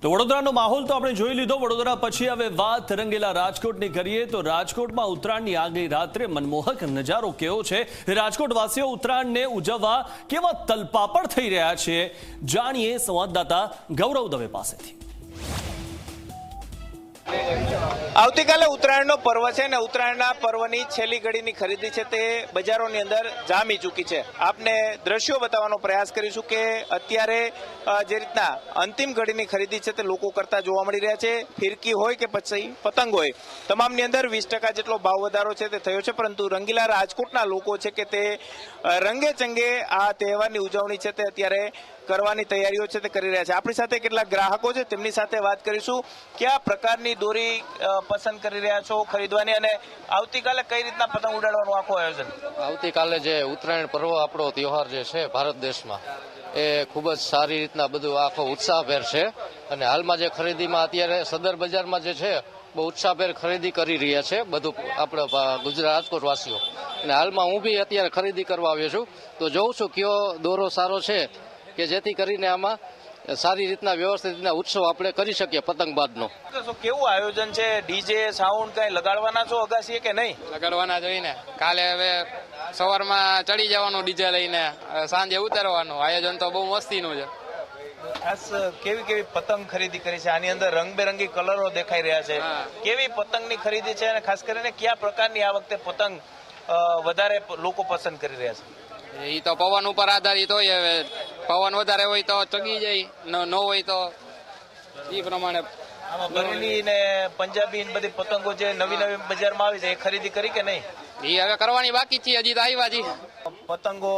તો વડોદરાનો માહોલ તો આપણે જોઈ લીધો। વડોદરા પછી હવે વાત રંગેલા રાજકોટની કરીએ તો રાજકોટમાં ઉત્તરાયણની આગલી રાત્રે મનમોહક નજારો કેવો છે। રાજકોટવાસીઓ ઉત્તરાયણને ઉજવવા કેવા તલપાપડ થઈ રહ્યા છે, જાણીએ સંવાદદાતા ગૌરવ દવે પાસેથી। આવતીકાલે ઉત્તરાયણનો પર્વ છે ને ઉત્તરાયણના પર્વની છેલ્લી ઘડીની ખરીદી છે તે બજારોની અંદર જામી ચૂકી છે। આપને દ્રશ્યો બતાવવાનો પ્રયાસ કરીશું કે અત્યારે જે રીતના અંતિમ ઘડીની ખરીદી છે તે લોકો કરતા જોવા મળી રહ્યા છે। ફિરકી હોય કે પછી પતંગ હોય, તમામની અંદર 20% જેટલો ભાવ વધારો છે તે થયો છે, પરંતુ રંગીલા રાજકોટના લોકો છે કે તે રંગે ચંગે આ તહેવારની ઉજવણી છે તે અત્યારે કરવાની તૈયારીઓ છે તે કરી રહ્યા છે। આપણી સાથે કેટલાક ગ્રાહકો છે, તેમની સાથે વાત કરીશું। કયા પ્રકારની દોરી પસંદ કરી રહ્યા છો ખરીદવાની, અને આવતીકાલે કઈ રીતના પતંગ ઉડાડવાનું આખું આયોજન? આવતીકાલે જે ઉત્તરાયણ પર્વ આપણો તહેવાર જે છે ભારત દેશમાં, એ ખૂબ જ સારી રીતના બધું આખો ઉત્સાહભેર છે। અને હાલમાં જે ખરીદીમાં અત્યારે સદર બજારમાં જે છે બહુ ઉત્સાહભેર ખરીદી કરી રહ્યા છે બધું આપણે ગુજરાત રાજકોટ વાસીઓ। અને હાલમાં હું બી અત્યારે ખરીદી કરવા આવ્યો છું, તો જોઉં છું કયો દોરો સારો છે કે જેથી કરીને આમાં સારી રીતના વ્યવસ્થિત રીતના ઉત્સવ આપણે કરી શકીએ પતંગબાજનો। કેવું આયોજન છે? ડીજે સાઉન્ડ કઈ લગાડવાના છો અગાસીએ કે નહીં? લગાડવાના જોઈને કાલે હવે સવારમાં ચડી જવાનું ડીજે લઈને, સાંજે ઉતારવાનું। આયોજન તો બહુ મસ્તીનું છે। ખાસ કેવી કેવી પતંગ ખરીદી કરી છે? આની અંદર રંગબેરંગી કલરો દેખાઈ રહ્યા છે। કેવી પતંગની ખરીદી છે અને ખાસ કરીને કયા પ્રકારની આ વખતે પતંગ વધારે લોકો પસંદ કરી રહ્યા છે? એ તો પવન ઉપર આધારિત હોય। હવે પવન વધારે હોય તો ચગી જાય, ન હોય તો એ પ્રમાણે। બરેલી ને પંજાબી ને બધી પતંગો જે નવી નવી બજારમાં આવી છે એ ખરીદી કરી કે નહીં? એ હવે કરવાની બાકી છે, હજી તો આવ્યા છે। પતંગો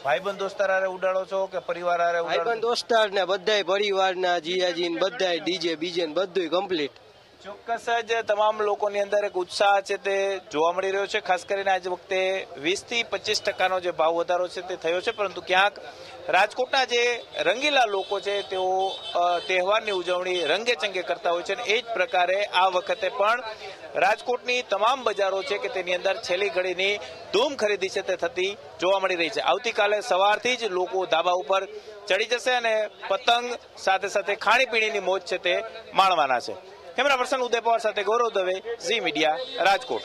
ભાઈબંધ દોસ્તાર હારે ઉડાડો છો કે પરિવાર હારે ઉડાડો? ભાઈબંધ દોસ્તાર ને બધાય પરિવારના જીજાજી ને બધાય ડીજે બીજે ને બધું કમ્પ્લીટ। ચોક્કસ જ તમામ લોકોની અંદર એક ઉત્સાહ છે તે જોવા મળી રહ્યો છે। ખાસ કરીને આજ વખતે 20 થી 25% જે ભાવ વધારો છે તે થયો છે, પરંતુ ક્યાંક રાજકોટના જે રંગીલા લોકો છે તેઓ તહેવારની ઉજવણી રંગે ચંગે કરતા હોય છે, અને એ જ પ્રકારે આ વખતે પણ રાજકોટની તમામ બજારો છે કે તેની અંદર છેલ્લી ઘડીની ધૂમ ખરીદી છે તે થતી જોવા મળી રહી છે। આવતીકાલે સવારથી જ લોકો ધાબા ઉપર ચડી જશે અને પતંગ સાથે સાથે ખાણીપીણીની મોજ છે તે માણવાના છે। કેમેરા પર્સન ઉદય પવાર સાથે ગૌરવ દવે, ઝી મીડિયા, રાજકોટ।